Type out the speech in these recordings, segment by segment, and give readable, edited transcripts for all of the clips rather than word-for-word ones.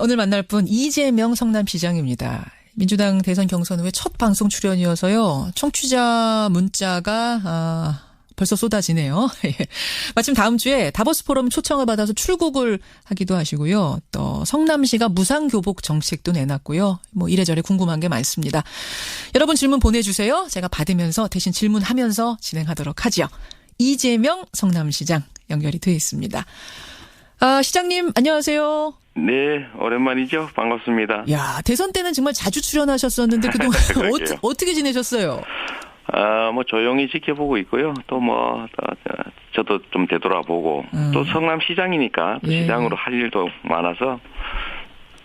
오늘 만날 분 이재명 성남시장입니다. 민주당 대선 경선 후에 첫 방송 출연이어서요. 청취자 문자가 벌써 쏟아지네요. 마침 다음 주에 다보스 포럼 초청을 받아서 출국을 하기도 하시고요. 또 성남시가 무상교복 정책도 내놨고요. 이래저래 궁금한 게 많습니다. 여러분 질문 보내주세요. 제가 받으면서 대신 질문하면서 진행하도록 하죠. 이재명 성남시장 연결이 되어 있습니다. 시장님 안녕하세요. 네, 오랜만이죠. 반갑습니다. 야, 대선 때는 정말 자주 출연하셨었는데 그동안 어떻게 지내셨어요? 조용히 지켜보고 있고요. 저도 좀 되돌아보고, 또 성남시장이니까, 시장으로 할 일도 많아서,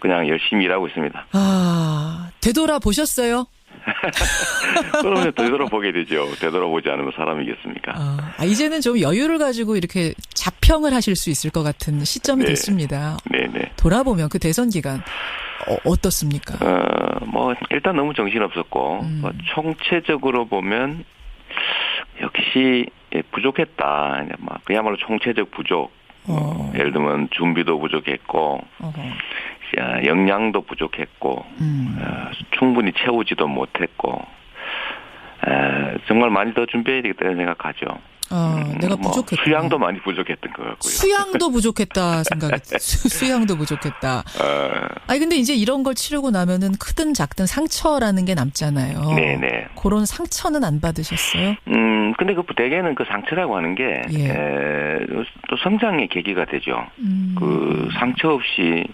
그냥 열심히 일하고 있습니다. 되돌아보셨어요? 그러면 되돌아보게 되죠. 되돌아보지 않으면 사람이겠습니까? 이제는 좀 여유를 가지고 이렇게 자평을 하실 수 있을 것 같은 시점이 됐습니다. 네네. 돌아보면 그 대선 기간, 어떻습니까? 일단 너무 정신없었고, 총체적으로 보면, 역시, 부족했다. 그야말로 총체적 부족. 예를 들면, 준비도 부족했고, 역량도 부족했고, 충분히 채우지도 못했고, 정말 많이 더 준비해야 되겠다는 생각하죠. 내가 부족했다. 수양도 많이 부족했던 것 같고요. 수양도 부족했다 생각했어요. 수양도 부족했다. 근데 이제 이런 걸 치르고 나면은 크든 작든 상처라는 게 남잖아요. 네네. 그런 상처는 안 받으셨어요? 근데 대개는 그 상처라고 하는 게, 또 성장의 계기가 되죠. 그 상처 없이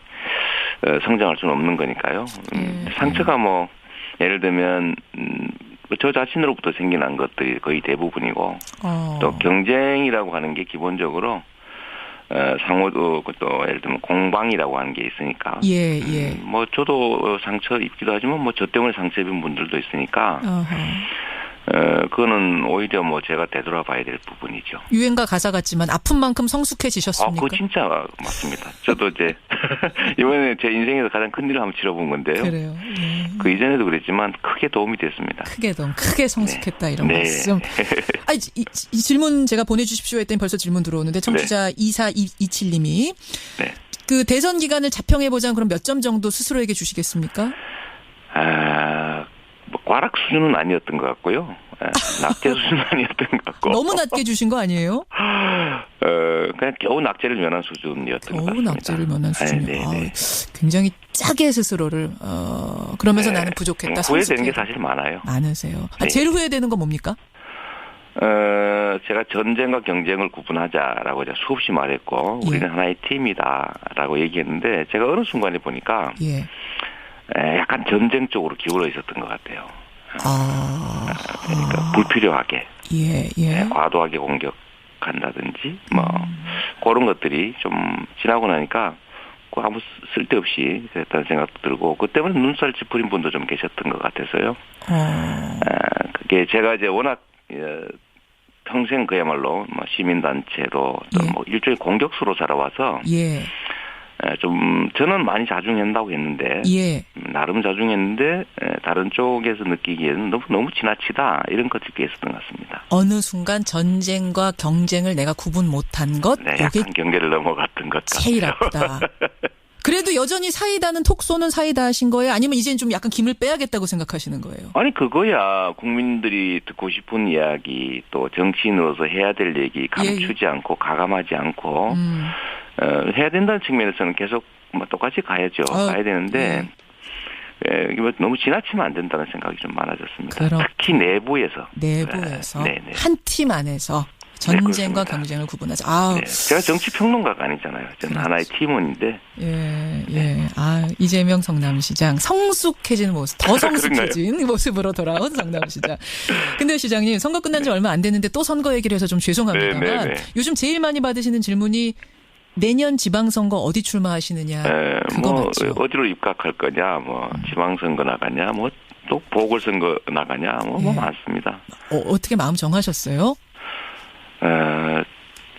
성장할 수는 없는 거니까요. 상처가 예를 들면, 저 자신으로부터 생겨난 것들이 거의 대부분이고, 또 경쟁이라고 하는 게 기본적으로, 상호도 또 예를 들면 공방이라고 하는 게 있으니까. 저도 상처 입기도 하지만 저 때문에 상처 입은 분들도 있으니까. 그거는 오히려 제가 되돌아봐야 될 부분이죠. 유행가 가사 같지만 아픈 만큼 성숙해지셨습니까? 그거 진짜 맞습니다. 저도 이제 이번에 제 인생에서 가장 큰 일을 한번 치러본 건데요. 그래요. 그 이전에도 그랬지만 크게 도움이 됐습니다. 크게 성숙했다 이런 말씀. 이 질문 제가 보내주십시오 했더니 벌써 질문 들어오는데 청취자 2427님이 그 대선 기간을 자평해보자면 그럼 몇 점 정도 스스로에게 주시겠습니까? 과락 수준은 아니었던 것 같고요. 낙제 수준은 아니었던 것 같고. 너무 낮게 주신 거 아니에요? 그냥 겨우 낙제를 면한 수준이었던 것 같습니다. 겨우 낙제를 면한 수준이요. 굉장히 짜게 스스로를 그러면서 나는 부족했다. 후회되는 게 사실 많아요. 많으세요. 제일 후회되는 건 뭡니까? 제가 전쟁과 경쟁을 구분하자라고 이제 수없이 말했고 우리는 하나의 팀이다라고 얘기했는데 제가 어느 순간에 보니까 약간 전쟁 쪽으로 기울어 있었던 것 같아요. 그러니까 불필요하게, 과도하게 공격한다든지, 그런 것들이 좀 지나고 나니까 아무 쓸데없이 그랬다는 생각도 들고, 그 때문에 눈살 찌푸린 분도 좀 계셨던 것 같아서요. 그게 제가 이제 워낙 평생 그야말로 시민단체로 또 일종의 공격수로 자라와서. 좀 저는 많이 자중한다고 했는데 나름 자중했는데 다른 쪽에서 느끼기에는 너무 지나치다 이런 것들이 있었던 것 같습니다. 어느 순간 전쟁과 경쟁을 내가 구분 못한 것 약간 경계를 넘어갔던 것 같아요. 제일 아프다. 그래도 여전히 사이다는 톡 쏘는 사이다 하신 거예요? 아니면 이제는 좀 약간 김을 빼야겠다고 생각하시는 거예요? 아니 그거야 국민들이 듣고 싶은 이야기 또 정치인으로서 해야 될 얘기 감추지 않고 가감하지 않고 해야 된다는 측면에서는 계속 똑같이 가야죠. 가야 되는데 너무 지나치면 안 된다는 생각이 좀 많아졌습니다. 특히 내부에서. 한 팀 안에서 전쟁과 경쟁을 구분하자. 제가 정치평론가가 아니잖아요. 저는 하나의 팀원인데. 이재명 성남시장 성숙해지는 모습, 더 성숙해진 모습으로 돌아온 성남시장. 근데 시장님 선거 끝난 지 얼마 안 됐는데 또 선거 얘기를 해서 좀 죄송합니다만 요즘 제일 많이 받으시는 질문이 내년 지방선거 어디 출마하시느냐. 그거 맞죠? 어디로 입각할 거냐, 지방선거 나가냐, 또 보궐선거 나가냐, 많습니다. 어떻게 마음 정하셨어요?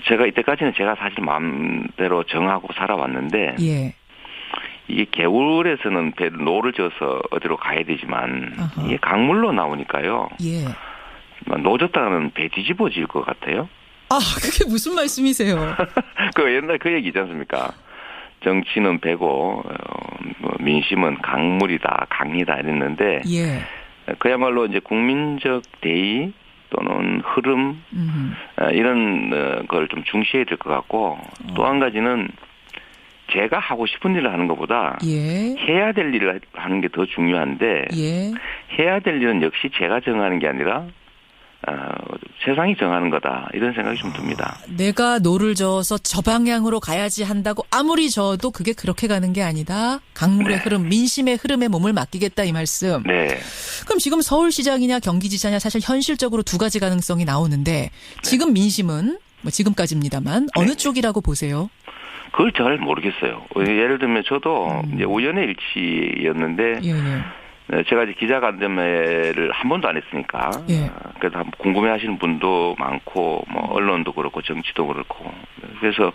제가 이때까지는 제가 사실 마음대로 정하고 살아왔는데, 이게 겨울에서는 노를 져서 어디로 가야 되지만, 이게 강물로 나오니까요. 노졌다가는 배 뒤집어질 것 같아요. 그게 무슨 말씀이세요? 그 옛날 그 얘기 있지 않습니까? 정치는 배고 민심은 강물이다, 강이다 이랬는데 예. 그야말로 이제 국민적 대의 또는 흐름 이런 걸 좀 중시해야 될 것 같고 또 한 가지는 제가 하고 싶은 일을 하는 것보다 예. 해야 될 일을 하는 게 더 중요한데 예. 해야 될 일은 역시 제가 정하는 게 아니라 세상이 정하는 거다 이런 생각이 좀 듭니다. 내가 노를 저어서 저 방향으로 가야지 한다고 아무리 저어도 그게 그렇게 가는 게 아니다. 강물의 흐름, 민심의 흐름에 몸을 맡기겠다 이 말씀. 네. 그럼 지금 서울시장이냐 경기지사냐 사실 현실적으로 두 가지 가능성이 나오는데 지금 민심은 뭐 지금까지입니다만 어느 쪽이라고 보세요? 그걸 잘 모르겠어요. 예를 들면 저도 이제 우연의 일치였는데 제가 이제 기자간담회를 한 번도 안 했으니까 그래서 궁금해하시는 분도 많고 뭐 언론도 그렇고 정치도 그렇고 그래서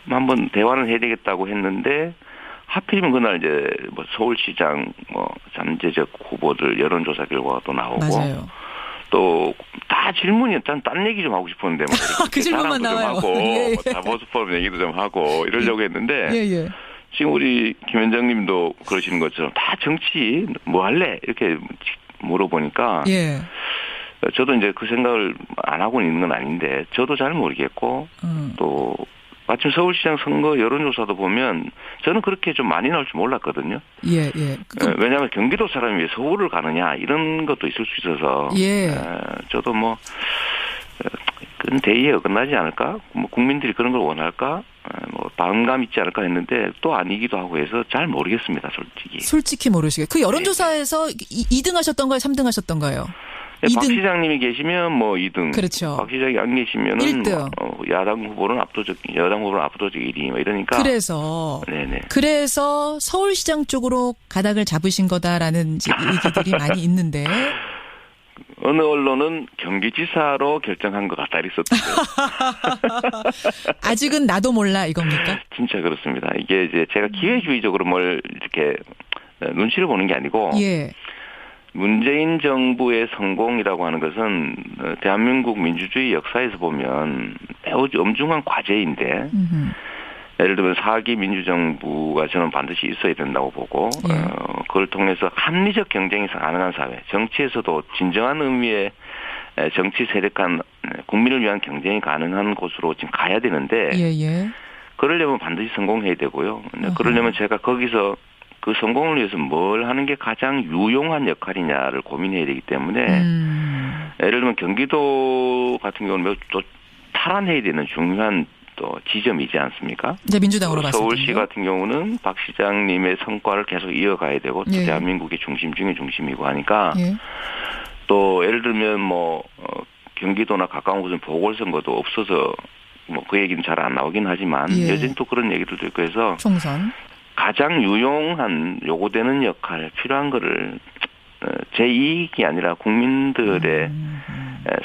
한번 대화를 해야 되겠다고 했는데 하필이면 그날 이제 뭐 서울시장 뭐 잠재적 후보들 여론조사 결과가 또 나오고 맞아요. 또 다 질문이 딴 얘기 좀 하고 싶었는데 뭐 그 질문만 나와요. 하고 뭐 다보스 포럼 얘기도 좀 하고 이러려고 했는데 지금 우리 김 원장님도 그러시는 것처럼 다 정치 뭐 할래 이렇게 물어보니까 저도 이제 그 생각을 안 하고 있는 건 아닌데 저도 잘 모르겠고 또 마침 서울시장 선거 여론조사도 보면 저는 그렇게 좀 많이 나올 줄 몰랐거든요. 왜냐하면 경기도 사람이 왜 서울을 가느냐 이런 것도 있을 수 있어서 저도 뭐 그건 대의에 어긋나지 않을까? 뭐 국민들이 그런 걸 원할까? 뭐 반감 있지 않을까 했는데 또 아니기도 하고 해서 잘 모르겠습니다, 솔직히. 솔직히 모르시게. 그 여론조사에서 2등 하셨던가요? 3등 하셨던가요? 네, 박 시장님이 계시면 뭐 2등. 그렇죠. 박 시장이 안 계시면은 1등. 야당 후보는 압도적 1위 뭐 이러니까. 그래서 서울시장 쪽으로 가닥을 잡으신 거다라는 얘기들이 많이 있는데. 어느 언론은 경기지사로 결정한 것 같다 이랬었는데. 아직은 나도 몰라 이겁니까? 진짜 그렇습니다. 이게 이제 제가 기회주의적으로 뭘 이렇게 눈치를 보는 게 아니고. 문재인 정부의 성공이라고 하는 것은 대한민국 민주주의 역사에서 보면 매우 엄중한 과제인데 예를 들면 4기 민주정부가 저는 반드시 있어야 된다고 보고 그걸 통해서 합리적 경쟁이 가능한 사회, 정치에서도 진정한 의미의 정치 세력 간 국민을 위한 경쟁이 가능한 곳으로 지금 가야 되는데 그러려면 반드시 성공해야 되고요. 그러려면 제가 거기서 그 성공을 위해서 뭘 하는 게 가장 유용한 역할이냐를 고민해야 되기 때문에 예를 들면 경기도 같은 경우는 매우 또 탈환해야 되는 중요한 또 지점이지 않습니까? 이제 민주당으로 봤을 때 서울시 같은 경우는 박 시장님의 성과를 계속 이어가야 되고 또 대한민국의 중심 중의 중심이고 하니까 또 예를 들면 뭐 경기도나 가까운 곳은 보궐선거도 없어서 뭐 그 얘기는 잘 안 나오긴 하지만 여전히 또 그런 얘기들도 있고 해서 총선 가장 유용한 요구되는 역할 필요한 거를 제 이익이 아니라 국민들의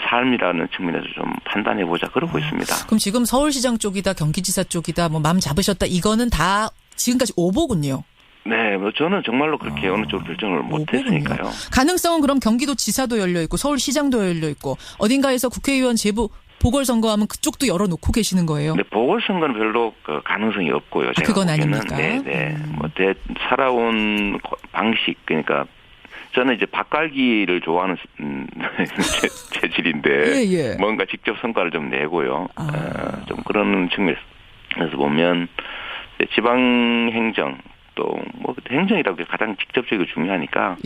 삶이라는 측면에서 좀 판단해보자 그러고 있습니다. 그럼 지금 서울시장 쪽이다 경기지사 쪽이다 뭐 마음 잡으셨다 이거는 다 지금까지 오보군요. 네, 뭐 저는 정말로 그렇게 어느 쪽으로 결정을 못했으니까요. 가능성은 그럼 경기도지사도 열려 있고 서울시장도 열려 있고 어딘가에서 국회의원 재부 보궐선거하면 그쪽도 열어놓고 계시는 거예요. 네, 보궐선거는 별로 그 가능성이 없고요. 제가 그건 보기에는. 아닙니까? 네. 뭐 살아온 방식 그러니까 저는 이제 밭갈기를 좋아하는 체질인데 뭔가 직접 성과를 좀 내고요. 좀 그런 측면에서 보면 지방행정 또 뭐 행정이라고 게 가장 직접적이고 중요하니까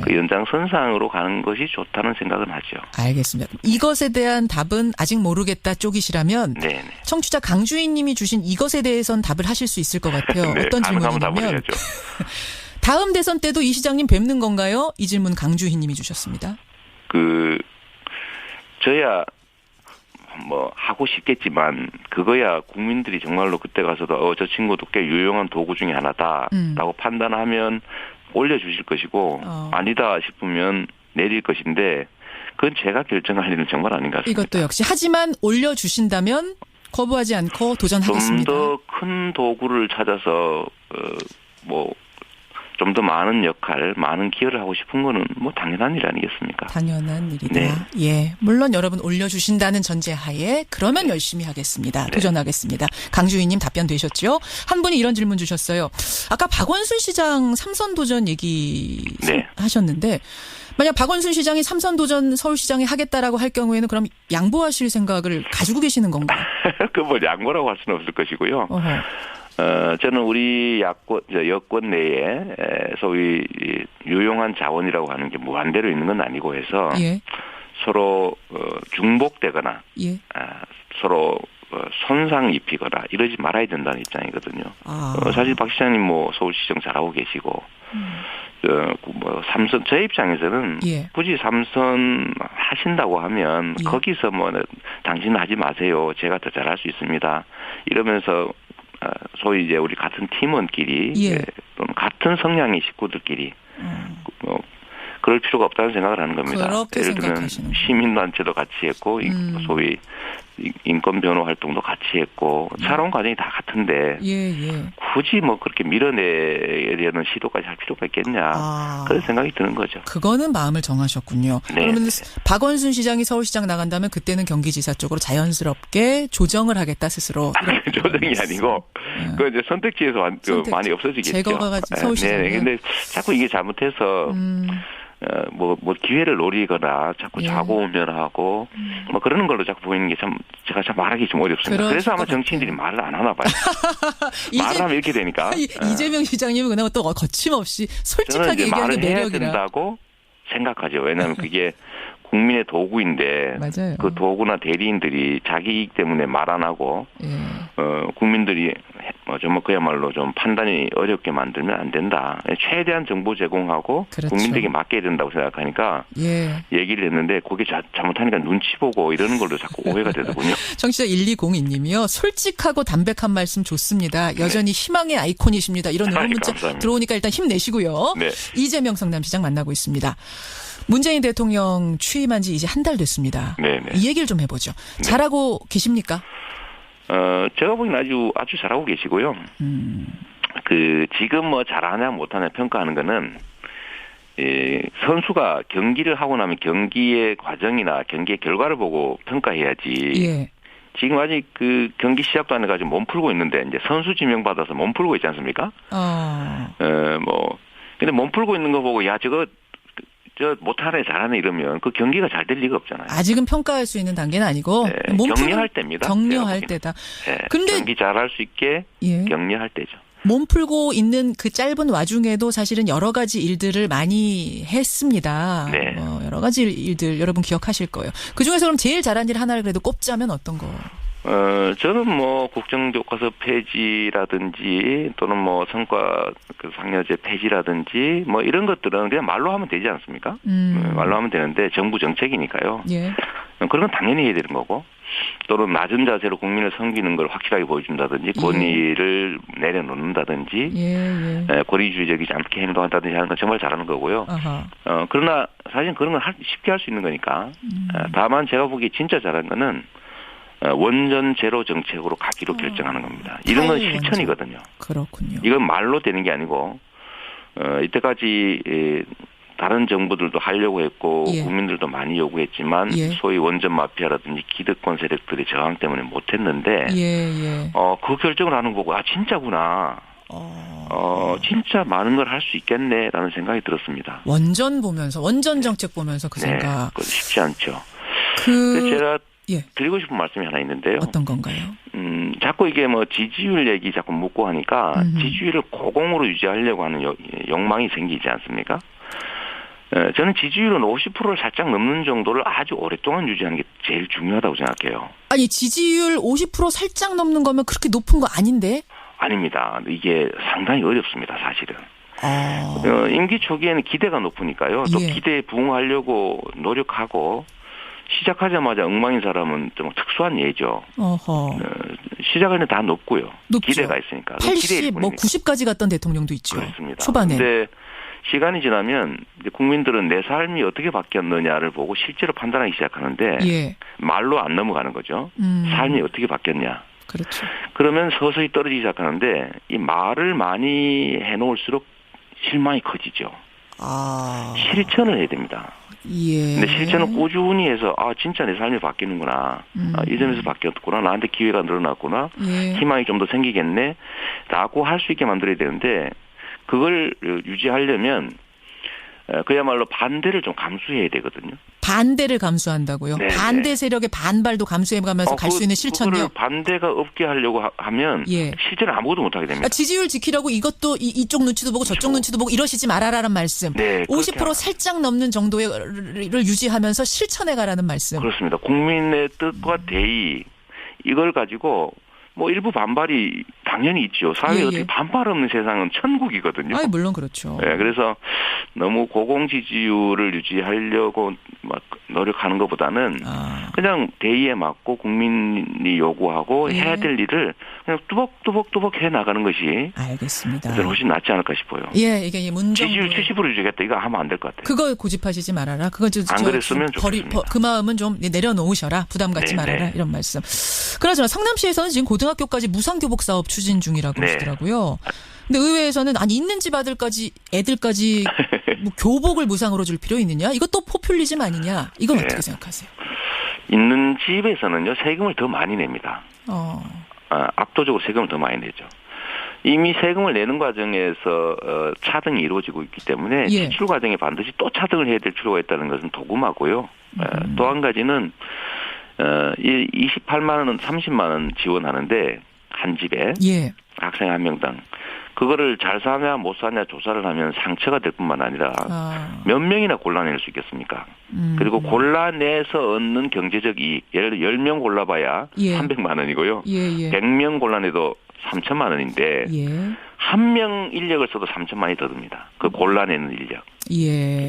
그 연장선상으로 가는 것이 좋다는 생각은 하죠. 알겠습니다. 이것에 대한 답은 아직 모르겠다 쪽이시라면 청취자 강주인 님이 주신 이것에 대해서는 답을 하실 수 있을 것 같아요. 어떤 질문이냐면 다음 대선 때도 이 시장님 뵙는 건가요? 이 질문 강주희 님이 주셨습니다. 저야 뭐 하고 싶겠지만 그거야 국민들이 정말로 그때 가서도 저 친구도 꽤 유용한 도구 중에 하나다라고 판단하면 올려주실 것이고 아니다 싶으면 내릴 것인데 그건 제가 결정할 일은 정말 아닌 것 같습니다. 이것도 역시 하지만 올려주신다면 거부하지 않고 도전하겠습니다. 좀 더 큰 도구를 찾아서 뭐 좀 더 많은 역할, 많은 기여를 하고 싶은 거는 뭐 당연한 일 아니겠습니까? 당연한 일이다. 네. 예. 물론 여러분 올려주신다는 전제하에 그러면 열심히 하겠습니다. 도전하겠습니다. 강주희님 답변 되셨죠? 한 분이 이런 질문 주셨어요. 아까 박원순 시장 삼선 도전 얘기 하셨는데 만약 박원순 시장이 삼선 도전 서울시장에 하겠다라고 할 경우에는 그럼 양보하실 생각을 가지고 계시는 건가요? 그 뭐 양보라고 할 수는 없을 것이고요. 저는 우리 여권 내에 소위 유용한 자원이라고 하는 게 무한대로 있는 건 아니고 해서 예. 서로 중복되거나 예. 서로 손상 입히거나 이러지 말아야 된다는 입장이거든요. 사실 박 시장님 뭐 서울시장 잘하고 계시고 뭐 삼선 제 입장에서는 예. 굳이 삼선 하신다고 하면 예. 거기서 뭐 당신은 하지 마세요. 제가 더 잘할 수 있습니다. 이러면서 소위 이제 우리 같은 팀원끼리 예. 또는 같은 성향의 식구들끼리 그럴 필요가 없다는 생각을 하는 겁니다. 그렇게 예를 들면 생각하시는 시민단체도 같이 했고 소위 인권 변호 활동도 같이 했고 살아온 과정이 다 같은데 굳이 뭐 그렇게 밀어내려는 시도까지 할 필요가 있겠냐 그런 생각이 드는 거죠. 그거는 마음을 정하셨군요. 네. 그러면 박원순 시장이 서울시장 나간다면 그때는 경기지사 쪽으로 자연스럽게 조정을 하겠다 스스로. 조정이 아니고 그 이제 선택지에서 많이 없어지겠죠. 제거가 서울시장. 네. 근데 자꾸 이게 잘못해서 뭐 기회를 노리거나 자꾸 좌고우면하고 뭐 그러는 걸로 자꾸 보이는 게 제가 참 말하기 좀 어렵습니다. 그래서 아마 정치인들이 말을 안 하나 봐요. 말을 하면 이렇게 되니까. 이재명 시장님은 그나마 또 거침없이 솔직하게 얘기하는 게 매력이라. 말을 해야 된다고 생각하죠. 왜냐하면 그게 국민의 도구인데 맞아요. 그 도구나 대리인들이 자기 이익 때문에 말 안 하고 국민들이 뭐 그야말로 좀 판단이 어렵게 만들면 안 된다. 최대한 정보 제공하고 그렇죠. 국민들에게 맡겨야 된다고 생각하니까 얘기를 했는데 그게 잘못하니까 눈치 보고 이러는 걸로 자꾸 오해가 되더군요. 청취자 1202님이요. 솔직하고 담백한 말씀 좋습니다. 여전히 희망의 아이콘이십니다. 이런 응원 문자 들어오니까 일단 힘내시고요. 네. 이재명 성남시장 만나고 있습니다. 문재인 대통령 취임한 지 이제 한 달 됐습니다. 네네. 이 얘기를 좀 해보죠. 잘하고 계십니까? 제가 보기엔 아주 잘하고 계시고요. 지금 뭐 잘하냐 못하냐 평가하는 거는 선수가 경기를 하고 나면 경기의 과정이나 경기의 결과를 보고 평가해야지. 지금 아직 그 경기 시작도 안 해가지고 몸 풀고 있는데 이제 선수 지명 받아서 몸 풀고 있지 않습니까? 근데 몸 풀고 있는 거 보고 저 못하네 잘하네 이러면 그 경기가 잘 될 리가 없잖아요. 아직은 평가할 수 있는 단계는 아니고 격려할 때입니다. 격려할 때다. 근데 경기 잘할 수 있게 격려할 때죠. 몸 풀고 있는 그 짧은 와중에도 사실은 여러 가지 일들을 많이 했습니다. 네. 여러 가지 일들 여러분 기억하실 거예요. 그중에서 그럼 제일 잘한 일 하나를 그래도 꼽자면 어떤 거? 저는 뭐 국정교과서 폐지라든지 또는 뭐 성과 상여제 폐지라든지 뭐 이런 것들은 그냥 말로 하면 되지 않습니까? 말로 하면 되는데 정부 정책이니까요. 그런 건 당연히 해야 되는 거고 또는 낮은 자세로 국민을 섬기는 걸 확실하게 보여준다든지 권위를 내려놓는다든지 권위주의적이지 않게 행동한다든지 하는 건 정말 잘하는 거고요. 그러나 사실 그런 건 쉽게 할 수 있는 거니까 다만 제가 보기에 진짜 잘한 거는 원전 제로 정책으로 가기로 결정하는 겁니다. 이런 건 실천이거든요. 그렇군요. 이건 말로 되는 게 아니고 이때까지 다른 정부들도 하려고 했고 국민들도 많이 요구했지만 소위 원전 마피아라든지 기득권 세력들의 저항 때문에 못했는데 그 결정을 하는 거고 진짜구나. 진짜 많은 걸 할 수 있겠네라는 생각이 들었습니다. 원전 정책 보면서 그 생각. 그건 쉽지 않죠. 제가 드리고 싶은 말씀이 하나 있는데요. 어떤 건가요? 자꾸 이게 뭐 지지율 얘기 자꾸 묻고 하니까 지지율을 고공으로 유지하려고 하는 욕망이 생기지 않습니까? 저는 지지율은 50%를 살짝 넘는 정도를 아주 오랫동안 유지하는 게 제일 중요하다고 생각해요. 아니 지지율 50% 살짝 넘는 거면 그렇게 높은 거 아닌데? 아닙니다. 이게 상당히 어렵습니다. 사실은. 임기 초기에는 기대가 높으니까요. 또 기대에 부응하려고 노력하고 시작하자마자 엉망인 사람은 좀 특수한 예죠. 시작에는 다 높고요. 높죠. 기대가 있으니까. 80, 90까지 갔던 대통령도 있죠. 그렇습니다. 초반에. 근데 시간이 지나면 이제 국민들은 내 삶이 어떻게 바뀌었느냐를 보고 실제로 판단하기 시작하는데 말로 안 넘어가는 거죠. 삶이 어떻게 바뀌었냐. 그렇죠. 그러면 서서히 떨어지기 시작하는데 이 말을 많이 해놓을수록 실망이 커지죠. 아. 실천을 해야 됩니다. 예. 근데 실천을 꾸준히 해서 진짜 내 삶이 바뀌는구나. 이 점에서 바뀌었구나. 나한테 기회가 늘어났구나. 예. 희망이 좀 더 생기겠네. 라고 할 수 있게 만들어야 되는데 그걸 유지하려면 그야말로 반대를 좀 감수해야 되거든요. 반대를 감수한다고요? 네, 반대 세력의 반발도 감수해가면서 갈 수 있는 실천요? 그거를 반대가 없게 하려고 하면 예. 실제로 아무것도 못하게 됩니다. 지지율 지키라고 이것도 이쪽 눈치도 보고 저쪽 눈치도 보고 이러시지 말아라라는 말씀. 네, 50% 살짝 넘는 정도를 유지하면서 실천해가라는 말씀. 그렇습니다. 국민의 뜻과 대의 이걸 가지고 뭐 일부 반발이 당연히 있죠. 사회에 어떻게 반발 없는 세상은 천국이거든요. 물론 그렇죠. 네, 그래서 너무 고공 지지율을 유지하려고 막 노력하는 것보다는 그냥 대의에 맞고 국민이 요구하고 해야 될 일을 그냥 뚜벅뚜벅 해 나가는 것이 알겠습니다. 저는 훨씬 낫지 않을까 싶어요. 예, 이게 문정부 지지율 70% 유지하겠다. 이거 하면 안 될 것 같아요. 그거 고집하시지 말아라. 그거 안 그랬으면 좋겠습니다. 그 마음은 좀 내려놓으셔라. 부담 갖지 말아라. 이런 말씀. 그나저나 성남시에서는 지금 고등학교까지 무상교복 사업 추진 중이라고 하시더라고요. 근데 의회에서는 있는 집 애들까지 뭐 교복을 무상으로 줄 필요 있느냐? 이것도 포퓰리즘 아니냐? 이건 어떻게 생각하세요? 있는 집에서는요 세금을 더 많이 냅니다. 압도적으로 세금을 더 많이 내죠. 이미 세금을 내는 과정에서 차등이 이루어지고 있기 때문에 지출 과정에 반드시 또 차등을 해야 될 필요가 있다는 것은 도구마고요. 또 한 가지는 28만 원은 30만 원 지원하는데 한 집에 학생 한 명당 그거를 잘 사냐 못 사냐 조사를 하면 상처가 될 뿐만 아니라 몇 명이나 골라낼 수 있겠습니까? 그리고 골라내서 얻는 경제적 이익 예를 들어 10명 골라봐야 300만 원이고요. 100명 골라내도 3천만 원인데 한 명 인력을 써도 3천만 원이 더 듭니다. 그 골라내는 인력.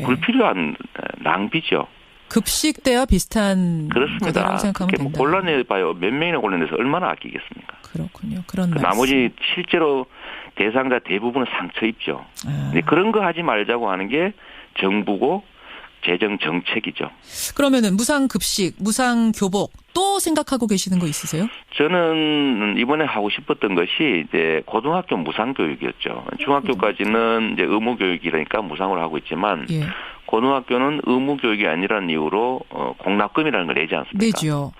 불필요한 낭비죠. 급식 때와 비슷한 그렇습니다. 생각하면 된다. 뭐 골라내봐요. 몇 명이나 골라내서 얼마나 아끼겠습니까? 그렇군요. 그런 말씀. 나머지 실제로 대상자 대부분은 상처 입죠. 근데 그런 거 하지 말자고 하는 게 정부고 재정 정책이죠. 그러면은 무상 급식, 무상 교복 또 생각하고 계시는 거 있으세요? 저는 이번에 하고 싶었던 것이 이제 고등학교 무상 교육이었죠. 중학교까지는 이제 의무 교육이라니까 무상으로 하고 있지만 고등학교는 의무 교육이 아니라는 이유로 공납금이라는 걸 내지 않습니까? 내죠.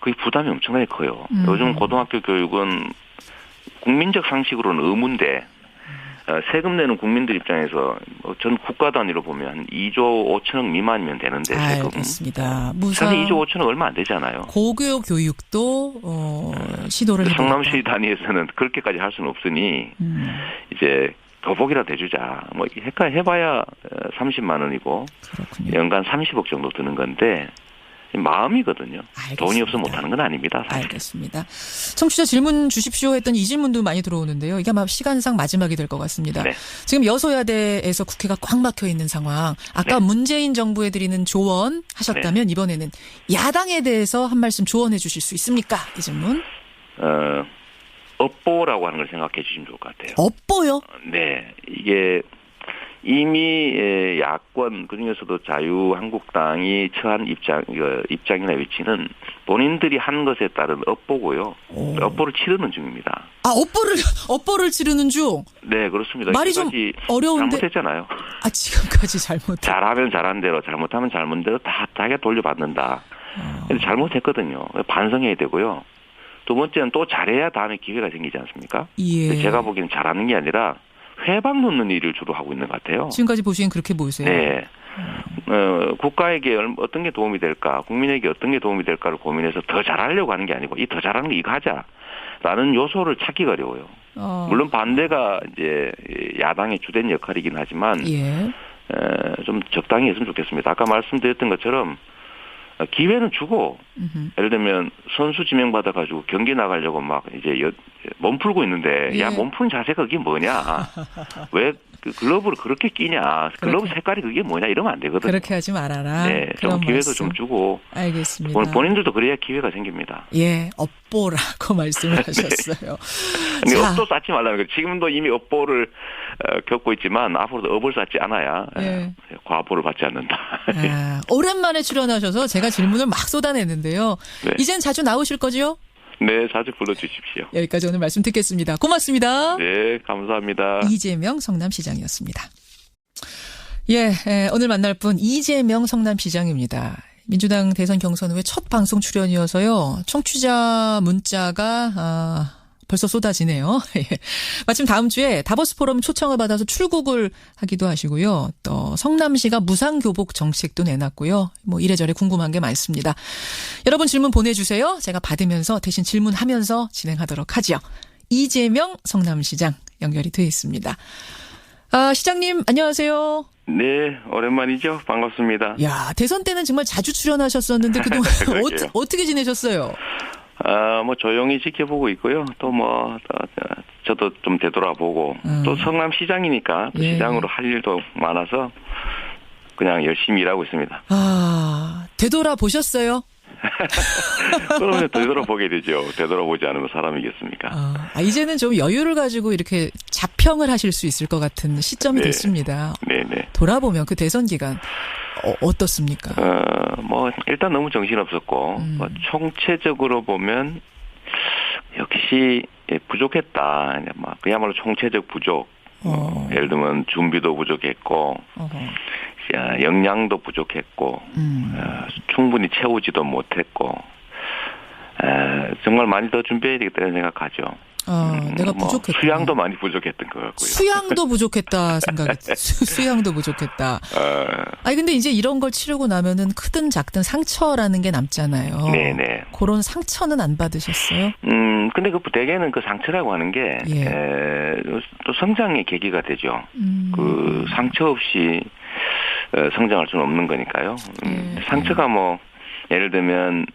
그게 부담이 엄청나게 커요. 요즘 고등학교 교육은 국민적 상식으로는 의무인데 세금 내는 국민들 입장에서 전 국가 단위로 보면 한 2조 5천억 미만이면 되는데 세금. 알겠습니다. 무상 2조 5천억 얼마 안 되잖아요. 고교 교육도 시도를 해보겠다. 성남시 단위에서는 그렇게까지 할 수는 없으니 이제 교복이라도 해주자. 뭐 해봐야 30만 원이고 그렇군요. 연간 30억 정도 드는 건데 마음이거든요. 알겠습니다. 돈이 없으면 못하는 건 아닙니다. 사실. 알겠습니다. 청취자 질문 주십시오 했더니 이 질문도 많이 들어오는데요. 이게 아마 시간상 마지막이 될 것 같습니다. 지금 여소야대에서 국회가 꽉 막혀 있는 상황. 아까 문재인 정부에 드리는 조언 하셨다면 이번에는 야당에 대해서 한 말씀 조언해 주실 수 있습니까? 이 질문. 업보라고 하는 걸 생각해 주시면 좋을 것 같아요. 업보요? 네. 이게 이미 야권 그중에서도 자유한국당이 처한 입장이나 위치는 본인들이 한 것에 따른 업보고요. 업보를 치르는 중입니다. 업보를 치르는 중? 네, 그렇습니다. 말이 좀 어려운데. 잘못했잖아요. 지금까지 잘못. 잘하면 잘한 대로, 잘못하면 잘못한 대로 다 자기가 돌려받는다. 잘못했거든요. 반성해야 되고요. 두 번째는 또 잘해야 다음에 기회가 생기지 않습니까? 제가 보기에는 잘하는 게 아니라 회방 놓는 일을 주로 하고 있는 것 같아요. 지금까지 보시기엔 그렇게 보이세요? 네. 국가에게 어떤 게 도움이 될까, 국민에게 어떤 게 도움이 될까를 고민해서 더 잘하려고 하는 게 아니고 이 더 잘하는 거 이거 하자라는 요소를 찾기가 어려워요. 물론 반대가 이제 야당의 주된 역할이긴 하지만 좀 적당히 했으면 좋겠습니다. 아까 말씀드렸던 것처럼 기회는 주고 예를 들면 선수 지명받아가지고 경기 나가려고 막 이제 몸 풀고 있는데 야, 몸 푸는 자세가 그게 뭐냐, 왜 그 글러브를 그렇게 끼냐, 글러브 색깔이 그게 뭐냐 이러면 안 되거든요. 그렇게 하지 말아라. 네, 좀 기회도 좀 주고. 알겠습니다. 본인들도 그래야 기회가 생깁니다. 업보라고 말씀을 하셨어요. 근데 업도 쌓지 말라는 거예요. 지금도 이미 업보를 겪고 있지만 앞으로도 업을 쌓지 않아야 과보를 받지 않는다. 오랜만에 출연하셔서 제가 질문을 막 쏟아냈는데요. 이젠 자주 나오실 거죠? 네, 자주 불러주십시오. 여기까지 오늘 말씀 듣겠습니다. 고맙습니다. 네, 감사합니다. 이재명 성남시장이었습니다. 예, 오늘 만날 분 이재명 성남시장입니다. 민주당 대선 경선 후에 첫 방송 출연이어서요. 청취자 문자가 벌써 쏟아지네요. 마침 다음 주에 다보스 포럼 초청을 받아서 출국을 하기도 하시고요. 또 성남시가 무상교복 정책도 내놨고요. 뭐 이래저래 궁금한 게 많습니다. 여러분 질문 보내주세요. 제가 받으면서 대신 질문하면서 진행하도록 하죠. 이재명 성남시장 연결이 되어 있습니다. 시장님 안녕하세요. 네, 오랜만이죠. 반갑습니다. 야, 대선 때는 정말 자주 출연하셨었는데 그동안 어떻게 지내셨어요? 뭐 조용히 지켜보고 있고요. 또 저도 좀 되돌아보고 또 성남시장이니까 예. 시장으로 할 일도 많아서 그냥 열심히 일하고 있습니다. 되돌아보셨어요? 그러면 되돌아보게 되죠. 되돌아보지 않으면 사람이겠습니까? 이제는 좀 여유를 가지고 이렇게 자평을 하실 수 있을 것 같은 시점이 됐습니다. 네네. 돌아보면 그 대선 기간 어떻습니까? 일단 너무 정신없었고, 총체적으로 보면, 역시, 부족했다. 그야말로 총체적 부족. 예를 들면, 준비도 부족했고, 역량도 부족했고, 충분히 채우지도 못했고, 정말 많이 더 준비해야 되겠다는 생각하죠. 내가 부족했다. 수양도 많이 부족했던 것 같고요. 수양도 부족했다 생각이, 수양도 부족했다. 근데 이제 이런 걸 치르고 나면은 크든 작든 상처라는 게 남잖아요. 네네. 그런 상처는 안 받으셨어요? 근데 대개는 그 상처라고 하는 게, 또 성장의 계기가 되죠. 그 상처 없이 성장할 수는 없는 거니까요. 상처가 예를 들면,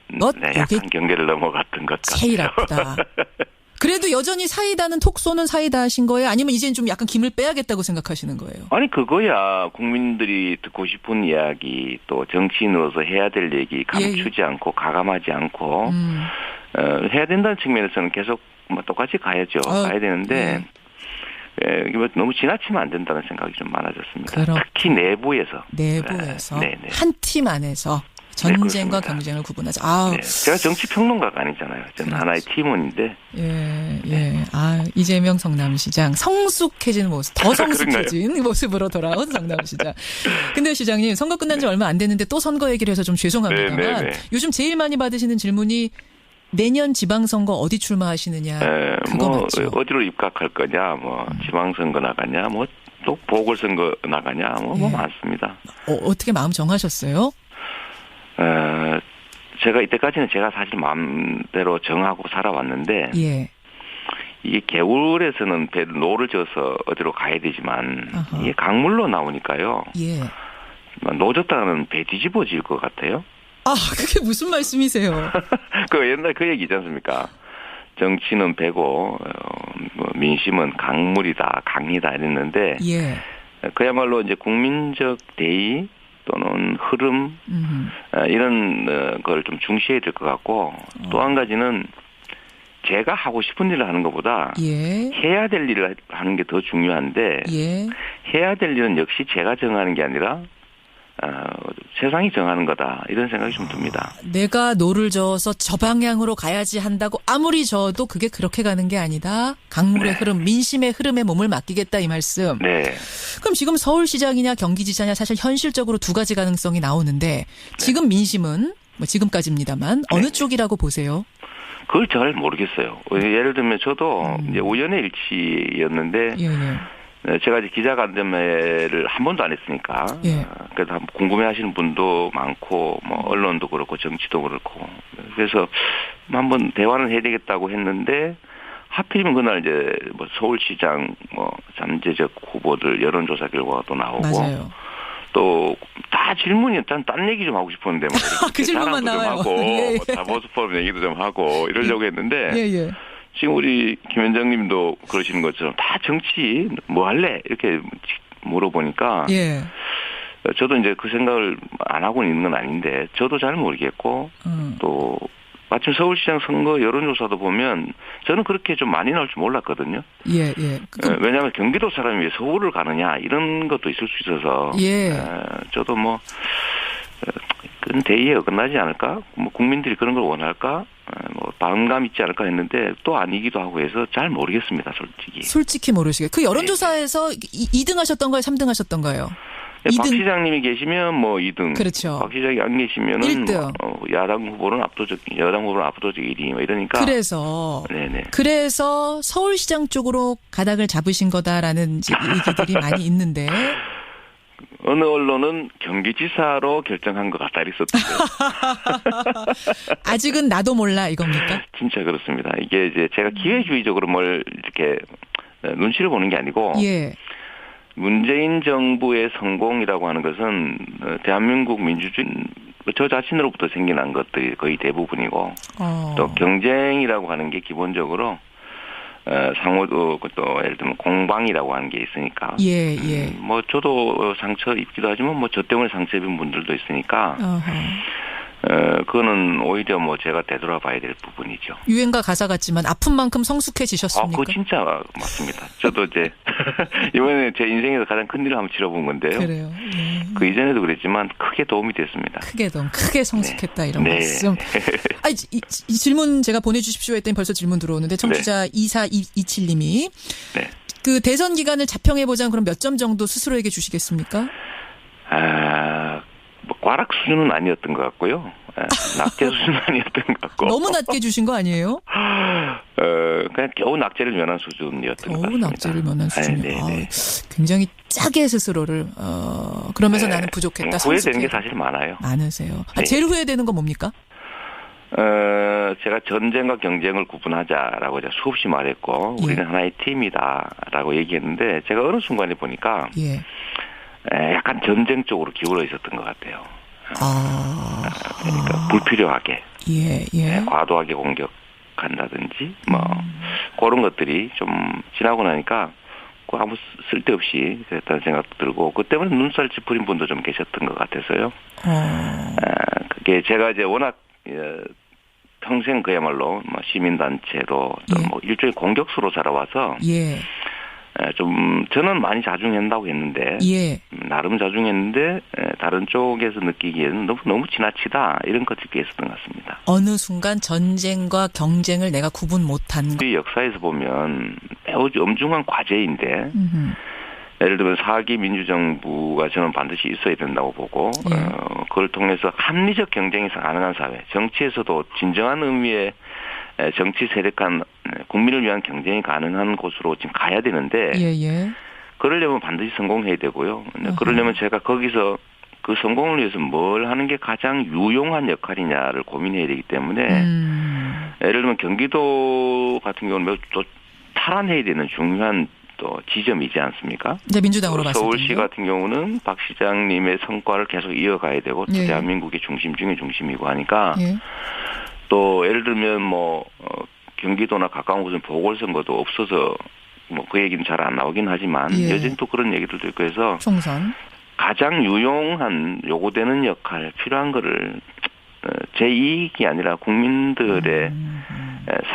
약한 경계를 넘어갔던 것 같아요. 제일 아프다. 그래도 여전히 사이다는 톡 쏘는 사이다 하신 거예요? 아니면 이제는 좀 약간 김을 빼야겠다고 생각하시는 거예요? 아니, 그거야 국민들이 듣고 싶은 이야기, 또 정치인으로서 해야 될 얘기 감추지 않고 가감하지 않고 해야 된다는 측면에서는 계속 똑같이 가야죠. 가야 되는데 너무 지나치면 안 된다는 생각이 좀 많아졌습니다. 특히 내부에서. 한 팀 안에서. 전쟁과 경쟁을 구분하자. 제가 정치 평론가가 아니잖아요. 저는 하나의 팀원인데. 이재명 성남시장 성숙해진 모습, 더 성숙해진 모습으로 돌아온 성남시장. 근데 시장님 선거 끝난 지 얼마 안 됐는데 또 선거 얘기를 해서 좀 죄송합니다만 요즘 제일 많이 받으시는 질문이 내년 지방선거 어디 출마하시느냐. 그거 맞죠? 어디로 입각할 거냐, 지방선거 나가냐, 또 보궐선거 나가냐, 많습니다. 어떻게 마음 정하셨어요? 제가 이때까지는 제가 사실 마음대로 정하고 살아왔는데, 이게 개울에서는 노를 져서 어디로 가야 되지만, 이게 강물로 나오니까요. 노졌다가는 배 뒤집어질 것 같아요. 그게 무슨 말씀이세요? 옛날 그 얘기 있지 않습니까? 정치는 배고, 민심은 강물이다, 강이다 이랬는데, 그야말로 이제 국민적 대의, 또는 흐름 이런 걸 좀 중시해야 될 것 같고 또 한 가지는 제가 하고 싶은 일을 하는 것보다 해야 될 일을 하는 게 더 중요한데 해야 될 일은 역시 제가 정하는 게 아니라 세상이 정하는 거다 이런 생각이 좀 듭니다. 내가 노를 저어서 저 방향으로 가야지 한다고 아무리 저어도 그게 그렇게 가는 게 아니다. 강물의 흐름, 민심의 흐름에 몸을 맡기겠다 이 말씀. 그럼 지금 서울시장이냐 경기지사냐 사실 현실적으로 두 가지 가능성이 나오는데 지금 민심은 지금까지입니다만 어느 쪽이라고 보세요? 그걸 잘 모르겠어요. 예를 들면 저도 이제 우연의 일치였는데 제가 이제 기자간담회를 한 번도 안 했으니까. 그래서 궁금해하시는 분도 많고, 언론도 그렇고, 정치도 그렇고. 그래서 한번 대화는 해야 되겠다고 했는데, 하필이면 그날 이제 서울시장 잠재적 후보들 여론조사 결과가 또 나오고. 또 다 질문이 딴 얘기 좀 하고 싶었는데, 그 질문만 나와요. 좀 하고, 다보스 포럼 얘기도 좀 하고 이러려고 했는데. 지금 우리 김현정 님도 그러시는 것처럼 다 정치 뭐 할래? 이렇게 물어보니까 저도 이제 그 생각을 안 하고 있는 건 아닌데 저도 잘 모르겠고 또 마침 서울시장 선거 여론조사도 보면 저는 그렇게 좀 많이 나올 줄 몰랐거든요. 왜냐하면 경기도 사람이 왜 서울을 가느냐 이런 것도 있을 수 있어서 저도 그건 대의에 어긋나지 않을까? 국민들이 그런 걸 원할까? 반감 있지 않을까 했는데 또 아니기도 하고 해서 잘 모르겠습니다, 솔직히. 솔직히 모르시겠어요. 그 여론조사에서 2등 하셨던 거예요? 3등 하셨던 거예요? 박 2등. 시장님이 계시면 뭐 2등. 그렇죠. 박 시장이 안 계시면은 1등. 야당 후보는 압도적 1위 뭐 이러니까. 그래서 서울시장 쪽으로 가닥을 잡으신 거다라는 얘기들이 많이 있는데. 어느 언론은 경기지사로 결정한 것 같다 이랬었는데. 아직은 나도 몰라 이겁니까? 진짜 그렇습니다. 이게 이제 제가 기회주의적으로 뭘 이렇게 눈치를 보는 게 아니고. 예. 문재인 정부의 성공이라고 하는 것은 대한민국 민주주의 저 자신으로부터 생겨난 것들이 거의 대부분이고 또 경쟁이라고 하는 게 기본적으로 상호도 또 예를 들면 공방이라고 하는 게 있으니까 예. 뭐 저도 상처 입기도 하지만 뭐 저 때문에 상처 입은 분들도 있으니까 그거는 오히려 뭐 제가 되돌아봐야 될 부분이죠. 유행가 가사 같지만 아픈 만큼 성숙해지셨습니까? 그거 진짜 맞습니다. 저도 이제 이번에 제 인생에서 가장 큰 일을 한번 치러본 건데요. 그래요. 예. 그 이전에도 그랬지만 크게 도움이 됐습니다. 크게 성숙했다 이런 네. 말씀. 이 질문 제가 보내주십시오 했더니 벌써 질문 들어오는데 청취자 2427님이 네. 그 대선 기간을 자평해보자면 그럼 몇 점 정도 스스로에게 주시겠습니까? 뭐 꽈락 수준은 아니었던 것 같고요. 낙제 수준은 아니었던 것 같고. 너무 낮게 주신 거 아니에요? 그냥 겨우 낙제를 면한 수준이었던 것 같습니다. 겨우 낙제를 면한 수준이요. 네. 굉장히 짜게 스스로를 그러면서 나는 부족했다. 후회되는 게 사실 많아요. 많으세요. 네. 제일 후회되는 건 뭡니까? 제가 전쟁과 경쟁을 구분하자라고 제가 수없이 말했고 우리는 하나의 팀이다라고 얘기했는데 제가 어느 순간에 보니까 약간 전쟁 쪽으로 기울어 있었던 것 같아요. 그러니까 불필요하게 과도하게 공격한다든지 뭐 그런 것들이 좀 지나고 나니까 아무 쓸데없이 그랬다는 생각도 들고 그 때문에 눈살 찌푸린 분도 좀 계셨던 것 같아서요. 그게 제가 이제 워낙 평생 그야말로 뭐 시민단체로 뭐 일종의 공격수로 자라와서 좀 저는 많이 자중한다고 했는데 나름 자중했는데 다른 쪽에서 느끼기에는 너무 지나치다 이런 것들이 있었던 것 같습니다. 어느 순간 전쟁과 경쟁을 내가 구분 못한 거. 이 역사에서 보면 매우 엄중한 과제인데 예를 들면 4기 민주정부가 저는 반드시 있어야 된다고 보고 그걸 통해서 합리적 경쟁이 가능한 사회, 정치에서도 진정한 의미의 정치 세력간 국민을 위한 경쟁이 가능한 곳으로 지금 가야 되는데 그러려면 반드시 성공해야 되고요. 그러려면 제가 거기서 그 성공을 위해서 뭘 하는 게 가장 유용한 역할이냐를 고민해야 되기 때문에 예를 들면 경기도 같은 경우는 매우 또 탈환해야 되는 중요한 또 지점이지 않습니까? 네, 민주당으로 봤을 때 서울시 같은 경우는 박 시장님의 성과를 계속 이어가야 되고 또 대한민국의 중심 중에 중심이고 하니까 또 예를 들면 뭐 경기도나 가까운 곳은 보궐선거도 없어서 뭐 그 얘기는 잘 안 나오긴 하지만 여전히 또 그런 얘기들도 있고 해서 총선 가장 유용한 요구되는 역할 필요한 거를 제 이익이 아니라 국민들의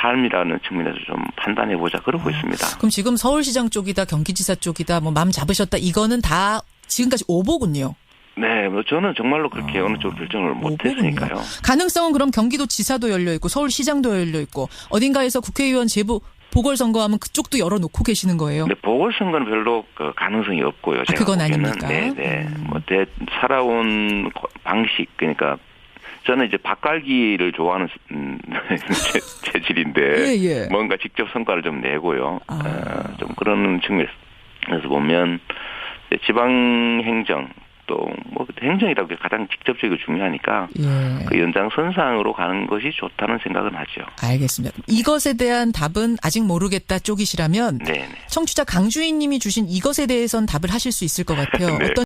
삶이라는 측면에서 좀 판단해보자 그러고 있습니다. 그럼 지금 서울시장 쪽이다 경기지사 쪽이다 뭐 마음 잡으셨다 이거는 다 지금까지 오보군요. 네, 뭐 저는 정말로 그렇게 어느 쪽으로 결정을 못했으니까요. 가능성은 그럼 경기도 지사도 열려 있고 서울시장도 열려 있고 어딘가에서 국회의원 제보 보궐선거하면 그쪽도 열어놓고 계시는 거예요? 네, 보궐선거는 별로 그 가능성이 없고요. 제가 그건 보기에는. 아닙니까? 네. 뭐 살아온 방식 그러니까 저는 이제 밭갈기를 좋아하는 체질인데 뭔가 직접 성과를 좀 내고요. 좀 그런 측면에서 보면 지방행정 또 뭐 행정이라고 게 가장 직접적이고 중요하니까 그 연장선상으로 가는 것이 좋다는 생각은 하죠. 알겠습니다. 이것에 대한 답은 아직 모르겠다 쪽이시라면 청취자 강주인 님이 주신 이것에 대해서는 답을 하실 수 있을 것 같아요. 어떤